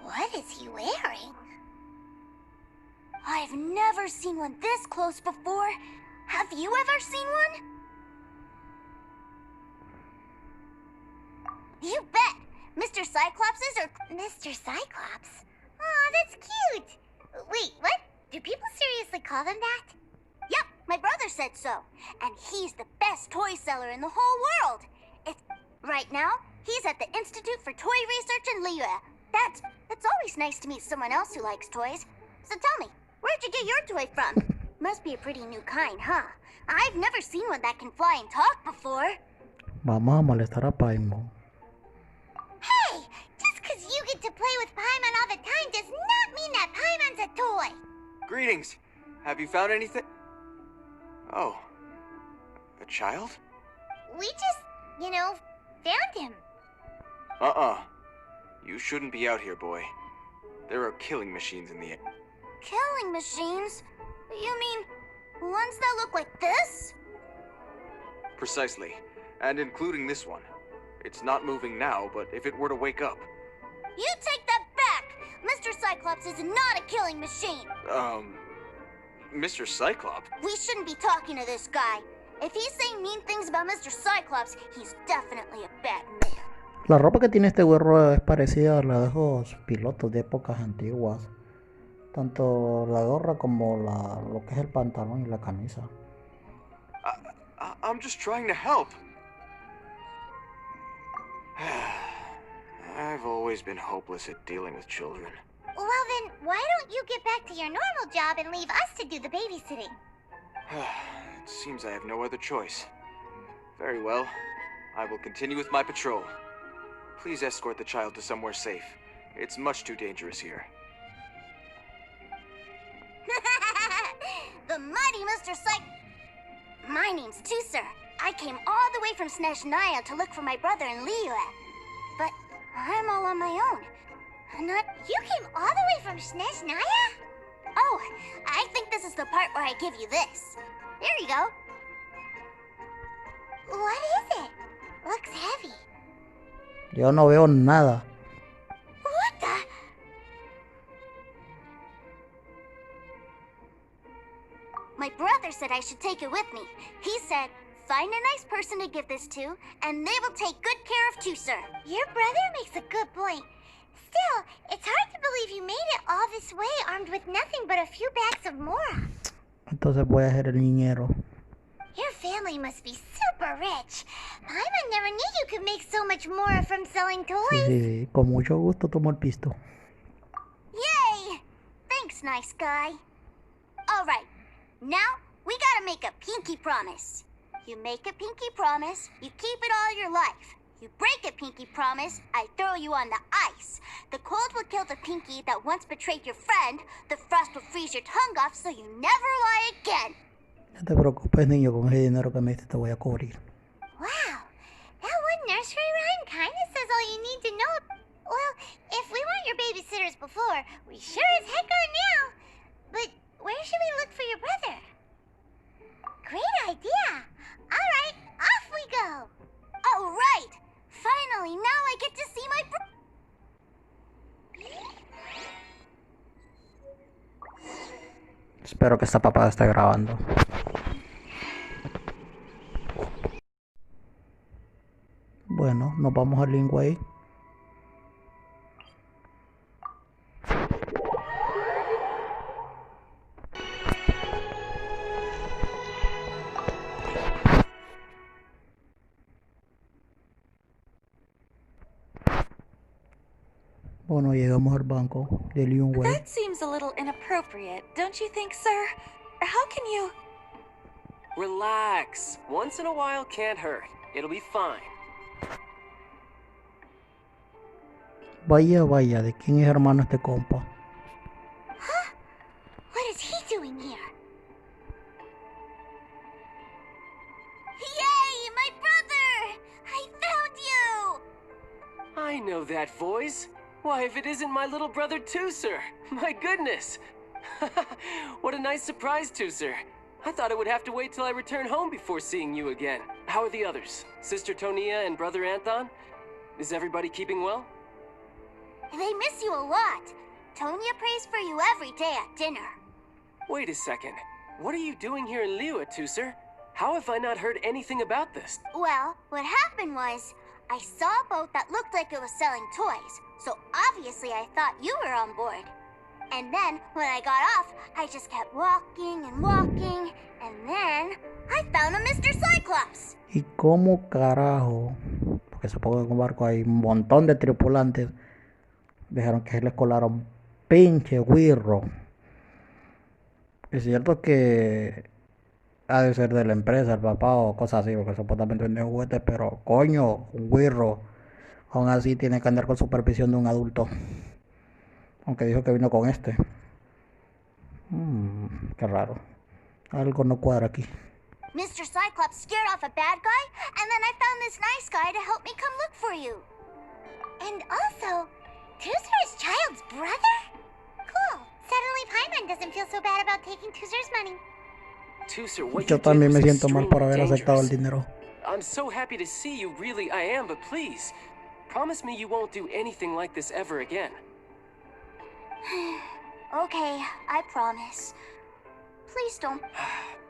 What is he wearing? I've never seen one this close before. Have you ever seen one? You bet! Mr. Cyclops's or... Mr. Cyclops? Aw, that's cute! Wait, what? Do people seriously call them that? Yep, my brother said so. And he's the best toy seller in the whole world. Right now, he's at the Institute for Toy Research in Liyue. It's always nice to meet someone else who likes toys. So tell me, where'd you get your toy from? Must be a pretty new kind, huh? I've never seen one that can fly and talk before. Vamos a molestar a Paimon. Hey! Just because you get to play with Paimon all the time does not mean that Paimon's a toy! Greetings! Have you found anything? Oh. A child? We just, found him. You shouldn't be out here, boy. There are killing machines in the air. Killing machines? You mean ones that look like this? Precisely. And including this one. It's not moving now, but if it were to wake up... You take that back! Mr. Cyclops is not a killing machine! Mr. Cyclops? We shouldn't be talking to this guy. If he's saying mean things about Mr. Cyclops, he's definitely a bad man. La ropa que tiene este güero es parecida a la de esos pilotos de épocas antiguas. Tanto la gorra como lo que es el pantalón y la camisa. I'm just trying to help. I've always been hopeless at dealing with children. Well then, why don't you get back to your normal job and leave us to do the babysitting? It seems I have no other choice. Very well. I will continue with my patrol. Please escort the child to somewhere safe. It's much too dangerous here. The mighty Mr. My name's Tuser. I came all the way from Snezhnaya to look for my brother in Liyue. But I'm all on my own. You came all the way from Snezhnaya? Oh, I think this is the part where I give you this. There you go. What is it? Looks heavy. Yo no veo nada. What the? My brother said I should take it with me. He said, find a nice person to give this to, and they will take good care of Tuser. Your brother makes a good point. Still, it's hard to believe you made it all this way armed with nothing but a few bags of mora. Entonces voy a ser el niñero. Your family must be super rich. Paimon never knew you could make so much mora from selling toys. Sí. Con mucho gusto tomo el pisto. Yay! Thanks, nice guy. All right. Now, we gotta make a pinky promise. You make a pinky promise, you keep it all your life. You break a pinky promise, I throw you on the ice. The cold will kill the pinky that once betrayed your friend. The frost will freeze your tongue off so you never lie again. No te preocupes, niño, con ese dinero que me diste te voy a cubrir. Wow, that one nursery rhyme kinda says all you need to know. Well, if we weren't your babysitters before, we sure as heck are now. But where should we look for your brother? Great idea. All right, off we go. All right. Finally, now I get to see my Espero que esta papada esté grabando. Bueno, nos vamos al Lingway. Bueno, llegamos al banco de Liyue. That seems a little inappropriate, don't you think, sir? How can you... Relax. Once in a while can't hurt. It'll be fine. Vaya, vaya, ¿de quién es hermano este compa? Huh? What is he doing here? Yay, my brother! I found you! I know that voice. Why, if it isn't my little brother Tuser! My goodness! What a nice surprise, Tuser. I thought I would have to wait till I return home before seeing you again. How are the others? Sister Tonia and Brother Anthon? Is everybody keeping well? They miss you a lot. Tonya prays for you every day at dinner. Wait a second. What are you doing here in Liyue, Tuser? How have I not heard anything about this? Well, what happened was, I saw a boat that looked like it was selling toys, so obviously I thought you were on board. And then, when I got off, I just kept walking and walking, and then I found a Mr. Cyclops. ¿Y cómo carajo? Porque supongo que en un barco hay un montón de tripulantes. Dejaron que se les colara un pinche guirro. Es cierto que ha de ser de la empresa, el papá o cosas así, porque supuestamente vende juguetes, pero coño, un guirro. Aún así tiene que andar con supervisión de un adulto. Aunque dijo que vino con este. Qué raro. Algo no cuadra aquí. Mr. Cyclops scared off a bad guy, and then I found this nice guy to help me come look for you. And also, Tuser is Child's brother? Cool. Suddenly Paimon doesn't feel so bad about taking Tuser's money. Tuser, what Yo you did también me was siento mal por haber extremely aceptado el dangerous. dinero. I'm so happy to see you, really I am, but please, promise me you won't do anything like this ever again. Okay, I promise. Please don't.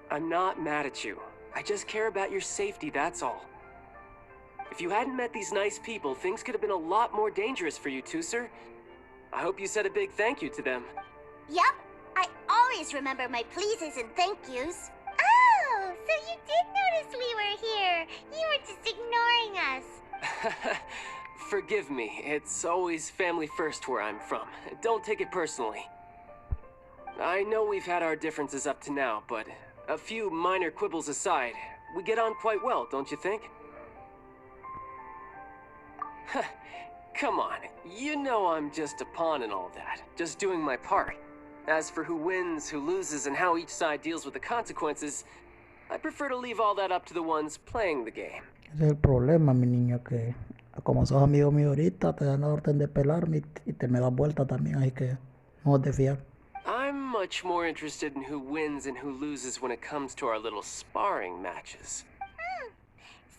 I'm not mad at you. I just care about your safety, that's all. If you hadn't met these nice people, things could have been a lot more dangerous for you, Tuser. I hope you said a big thank you to them. Yep, I always remember my pleases and thank yous. Oh, so you did notice we were here. You were just ignoring us. Forgive me, it's always family first where I'm from. Don't take it personally. I know we've had our differences up to now, but a few minor quibbles aside, we get on quite well, don't you think? Come on, you know I'm just a pawn and all that, just doing my part. As for who wins, who loses, and how each side deals with the consequences, I prefer to leave all that up to the ones playing the game. Ese es el problema, mi niño, que como sos amigo mío ahorita, te dan la orden de pelarme y te me das vuelta también, así que no te fías. I'm much more interested in who wins and who loses when it comes to our little sparring matches.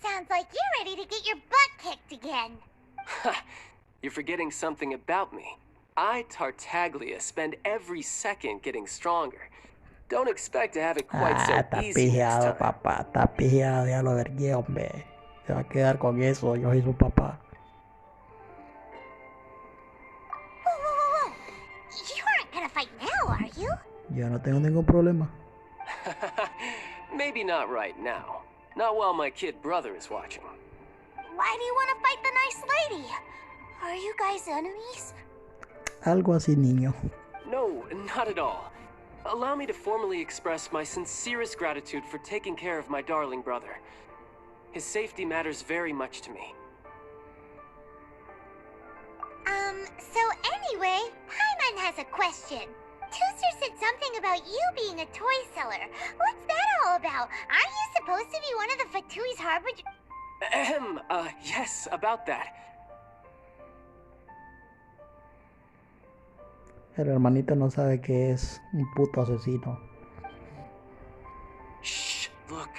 Sounds like you're ready to get your butt kicked again. You're forgetting something about me. I, Tartaglia, spend every second getting stronger. Don't expect to have it quite so Está easy next pijado, time. papá, está pijado, ya lo vergué, hombre. Se va a quedar con eso, yo soy su papá. Whoa. You aren't gonna fight now, are you? Yo no tengo ningún problema. Maybe not right now. Not while my kid brother is watching. Why do you want to fight the nice lady? Are you guys enemies? Algo así, niño. No, not at all. Allow me to formally express my sincerest gratitude for taking care of my darling brother. His safety matters very much to me. So anyway, Paimon has a question. Tuser said something about you being a toy seller. What's that all about? Aren't you supposed to be one of the Fatui's harbinger? Yes, about that. El hermanito no sabe que es un puto asesino. Shh, look.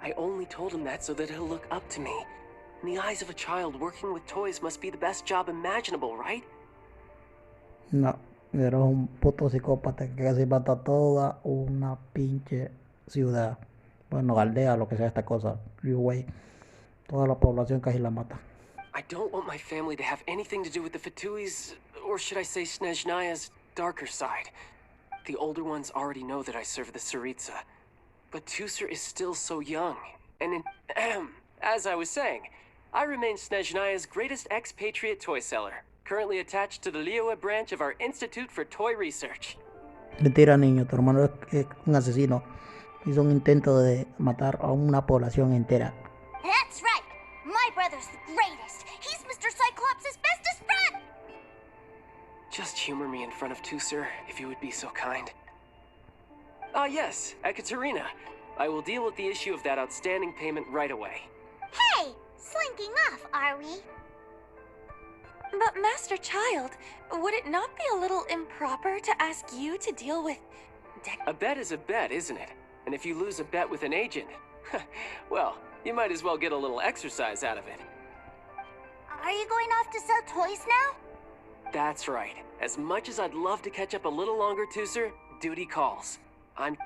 I only told him that so that he'll look up to me. In the eyes of a child, working with toys must be the best job imaginable, right? No, eres un puto psicópata que casi mata toda una pinche ciudad. Bueno, aldea, lo que sea esta cosa. Liyue. Toda la población casi la mata. I don't want my family to have anything to do with the Fatui's, or should I say Snezhnaya's, darker side. The older ones already know that I serve the Tsaritsa. But Tuser is still so young, and as I was saying, I remain Snezhnaya's greatest expatriate toy seller, currently attached to the Liyue branch of our Institute for Toy Research. Mentira, niño, tu hermano es un asesino. Hizo un intento de matar a una población entera. That's right. My brother's the greatest. He's Mr. Cyclops' bestest friend. Just humor me in front of Tuser, if you would be so kind. Yes, Ekaterina. I will deal with the issue of that outstanding payment right away. Hey, slinking off, are we? But Master Child, would it not be a little improper to ask you to deal with A bet is a bet, isn't it? And if you lose a bet with an agent, well, you might as well get a little exercise out of it. Are you going off to sell toys now? That's right. As much as I'd love to catch up a little longer, Tooser, duty calls. I'm...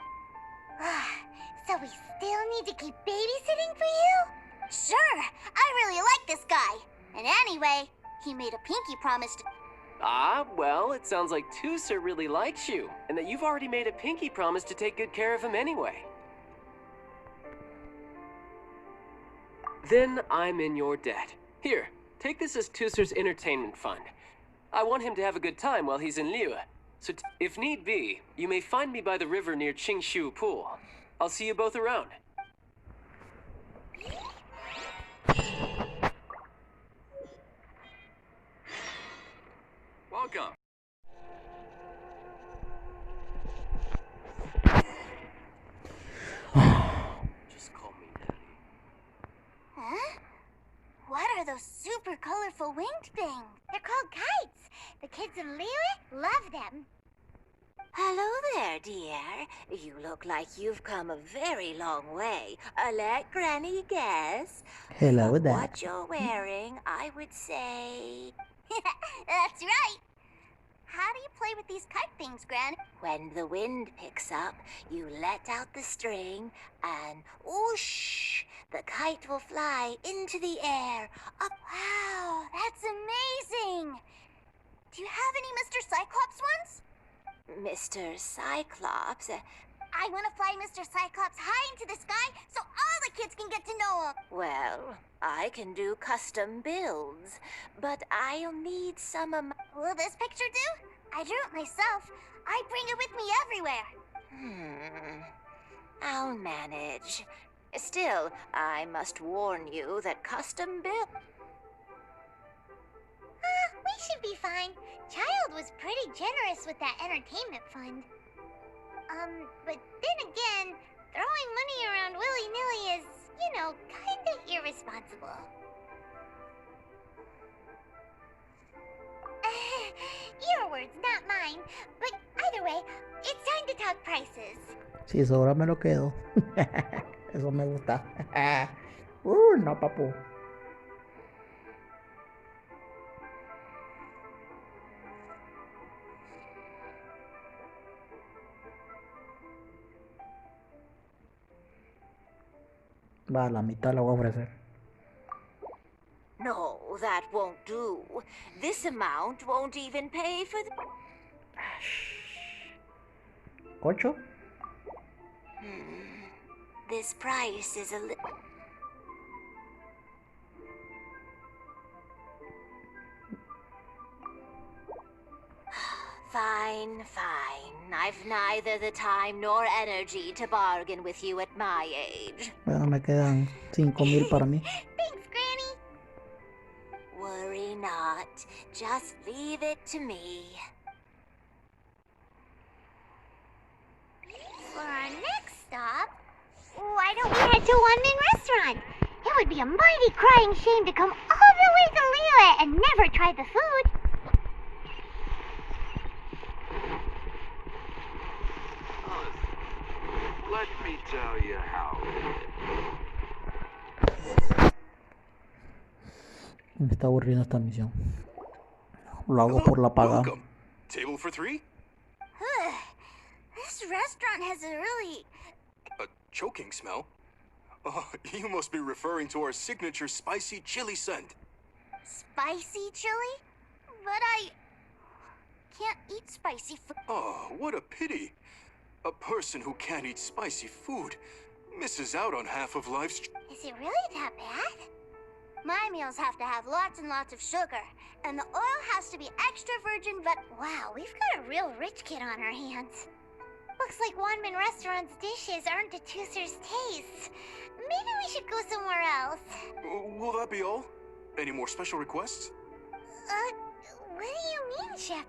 So we still need to keep babysitting for you? Sure, I really like this guy. And anyway, he made a pinky promise to... Ah, well, it sounds like Tooser really likes you, and that you've already made a pinky promise to take good care of him anyway. Then I'm in your debt. Here, take this as Tooser's entertainment fund. I want him to have a good time while he's in Liyue. So if need be, you may find me by the river near Qingshu Pool. I'll see you both around. Welcome. Just call me Daddy. Huh? What are those super colorful winged things? They're called kites. The kids in Liyue love them. Hello there, dear. You look like you've come a very long way. Let Granny guess. Hello From there. what you're wearing, I would say... That's right. How do you play with these kite things, Gran? When the wind picks up, you let out the string and whoosh, the kite will fly into the air. Up. Wow, that's amazing. Do you have any Mr. Cyclops ones? Mr. Cyclops. I want to fly Mr. Cyclops high into the sky so all the kids can get to know him. Well, I can do custom builds, but I'll need some of my... Will this picture do? I drew it myself. I bring it with me everywhere. I'll manage. Still, I must warn you that custom build... We should be fine. Child was pretty generous with that entertainment fund. But then again, throwing money around willy-nilly is, you know, kinda irresponsible. Your words, not mine. But either way, it's time to talk prices. Si sobra me lo quedo. Eso me gusta. No, papu. Va, la mitad la voy a ofrecer. No, that won't do. This amount won't even pay for the... ¿8? This price is a little... Fine, fine. I've neither the time nor energy to bargain with you at my age. Bueno, me quedan 5,000 para mí. Thanks, Granny. Worry not. Just leave it to me. For our next stop, why don't we head to One Min Restaurant? It would be a mighty crying shame to come all the way to Liyue and never try the food. Let me tell you how. Me está aburriendo esta misión. Lo hago por la paga. Welcome. Table for 3? This restaurant has a really... A choking smell? Oh, you must be referring to our signature spicy chili scent. spicy chili? But I can't eat spicy food. Oh, what a pity. A person who can't eat spicy food misses out on half of life's... Is it really that bad? My meals have to have lots and lots of sugar, and the oil has to be extra virgin, but wow, we've got a real rich kid on our hands. Looks like One Min Restaurant's dishes aren't to Tooser's taste. Maybe we should go somewhere else. Will that be all? Any more special requests? What do you mean, Chef?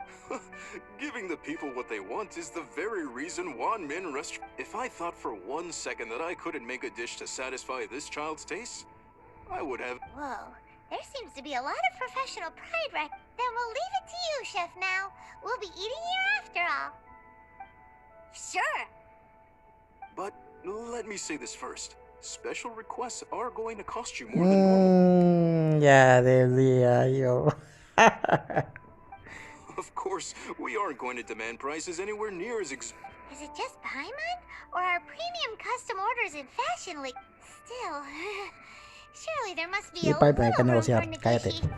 Giving the people what they want is the very reason One Min Restaurant... If I thought for 1 second that I couldn't make a dish to satisfy this child's taste, I would have... Whoa, there seems to be a lot of professional pride right. Then we'll leave it to you, Chef, now. We'll be eating here after all. Sure. But let me say this first. Special requests are going to cost you more than normal. Ya decía yo. Of course, we aren't going to demand prices anywhere near as Is it just Paimon? Or are premium custom orders in fashion like... Still... Surely there must be Sí, a Piper, hay que little room negociar. for Cállate. negotiation.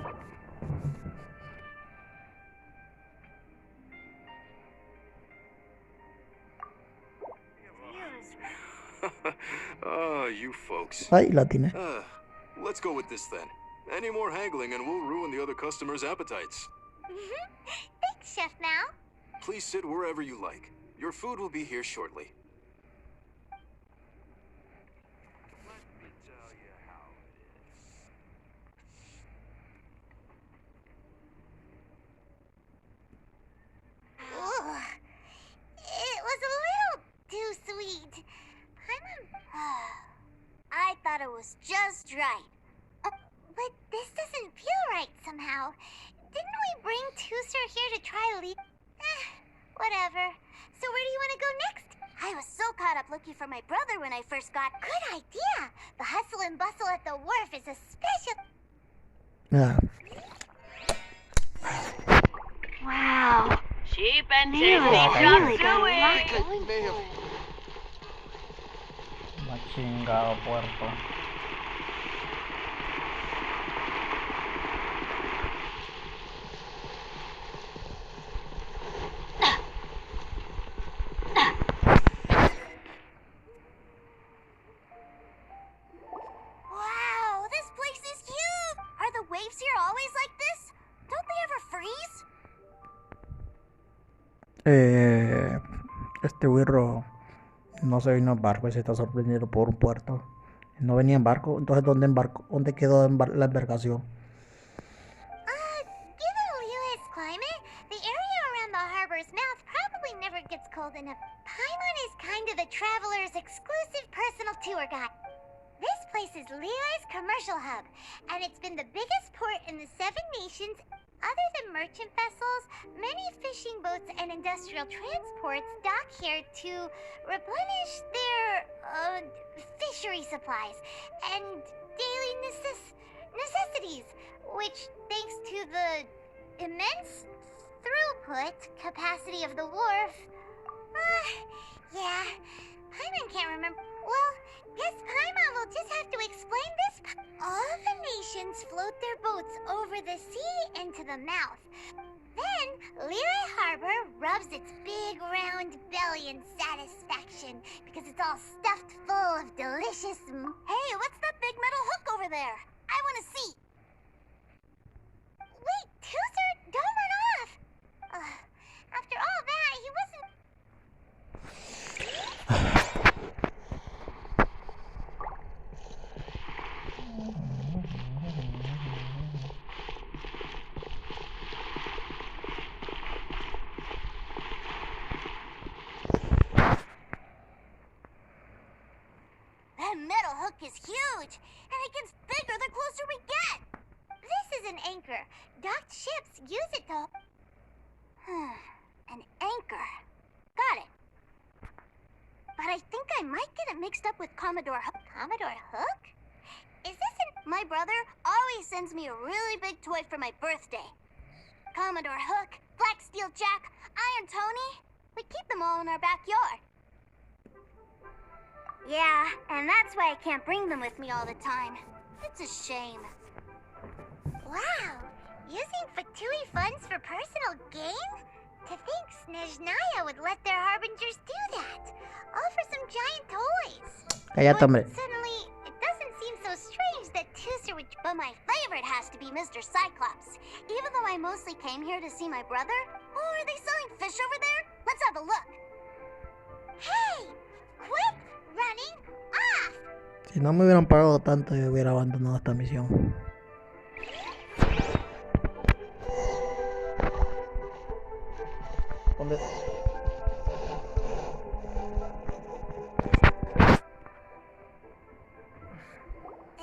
Ah, you folks. Ay, la tiene. Let's go with this then. Any more haggling and we'll ruin the other customers' appetites. Thanks, Chef Mao. Please sit wherever you like. Your food will be here shortly. Ugh. It was a little too sweet. I thought it was just right. But this doesn't feel right somehow. Didn't we bring Tuser here to try to leave? Whatever. So where do you want to go next? I was so caught up looking for my brother when I first got... Good idea! The hustle and bustle at the wharf is a special... Ah, Wow. Cheap and Really, tasty really chop got a suey. lot going. la chingado puerto. Wow, this place is huge! Are the waves here always like this? Don't they ever freeze? Este birro no se vino en barco y se está sorprendido por un puerto. No venía en barco, entonces ¿dónde embarcó? ¿Dónde quedó la embarcación? Given Liyue's climate, the area around the harbor's mouth probably never gets cold enough. Paimon is kind of the traveler's exclusive personal tour guide. This place is Liyue's commercial hub, and it's been the biggest port in the 7 nations. Other than merchant vessels, many fishing boats and industrial transports dock here to replenish their fishery supplies and daily necessities, which, thanks to the immense throughput capacity of the wharf... yeah, Paimon can't remember... Well, guess Paimon will just have to explain this. All the nations float their boats over the sea into the mouth. Then, Liyue Harbor rubs its big round belly in satisfaction because it's all stuffed full of delicious... Hey, what's that big metal hook over there? I want to see. Wait, Tuser, don't run off. After all that, he wasn't... That metal hook is huge, and it gets bigger the closer we get. This is an anchor. Docked ships use it to... An anchor. Got it. But I think I might get it mixed up with Commodore Hook. Commodore Hook? Is this an... My brother always sends me a really big toy for my birthday. Commodore Hook, Black Steel Jack, Iron Tony. We keep them all in our backyard. Yeah, and that's why I can't bring them with me all the time. It's a shame. Wow, using Fatui funds for personal gain? To think Snezhnaya would let their harbingers do that. All for some giant toys. Cállate, hombre. But suddenly, it doesn't seem so strange that Tuser would... But my favorite has to be Mr. Cyclops. Even though I mostly came here to see my brother. Oh, are they selling fish over there? Let's have a look. Hey! Quit running off! Si no me hubieran pagado tanto, yo hubiera abandonado esta misión. ¿Dónde?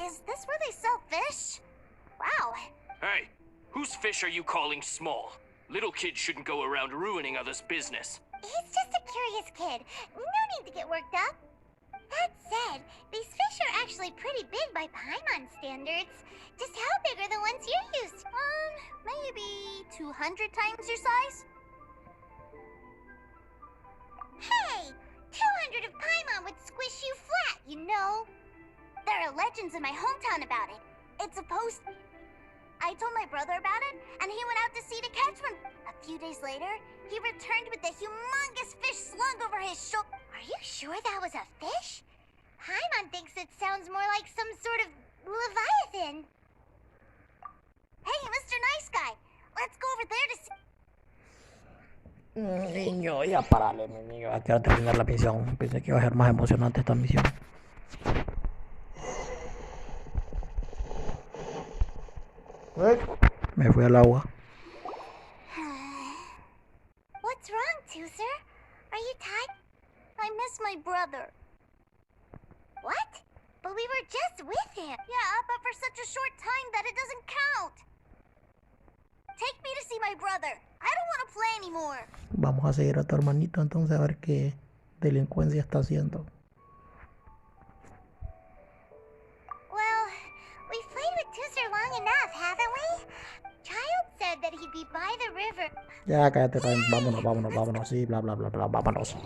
Is this where they sell fish? Wow. Hey, whose fish are you calling small? Little kids shouldn't go around ruining others' business. He's just a curious kid. No need to get worked up. That said, these fish are actually pretty big by Paimon standards. Just how big are the ones you're used to? Maybe 200 times your size? Hey! 200 of Paimon would squish you flat, you know. There are legends in my hometown about it. It's supposed... I told my brother about it, and he went out to sea to catch one. A few days later, he returned with a humongous fish slung over his shoulder. Are you sure that was a fish? Paimon thinks it sounds more like some sort of leviathan. Hey, Mr. Nice Guy, let's go over there to see... Niño, ya parale, mi niño. Ya quiero terminar la misión. Pensé que iba a ser más emocionante esta misión. Me fui al agua. What's wrong, Tooser? Are you tired? I miss my brother. What? But we were just with him. Yeah, but for such a short time that it doesn't count. Take me to see my brother. I don't want to play anymore. Vamos a seguir a tu hermanito entonces a ver qué delincuencia está haciendo. Well, we've played with Tooser long enough, haven't we? Child said that he'd be by the river. Ya cállate, vámonos, sí, bla, bla, bla, bla, vámonos.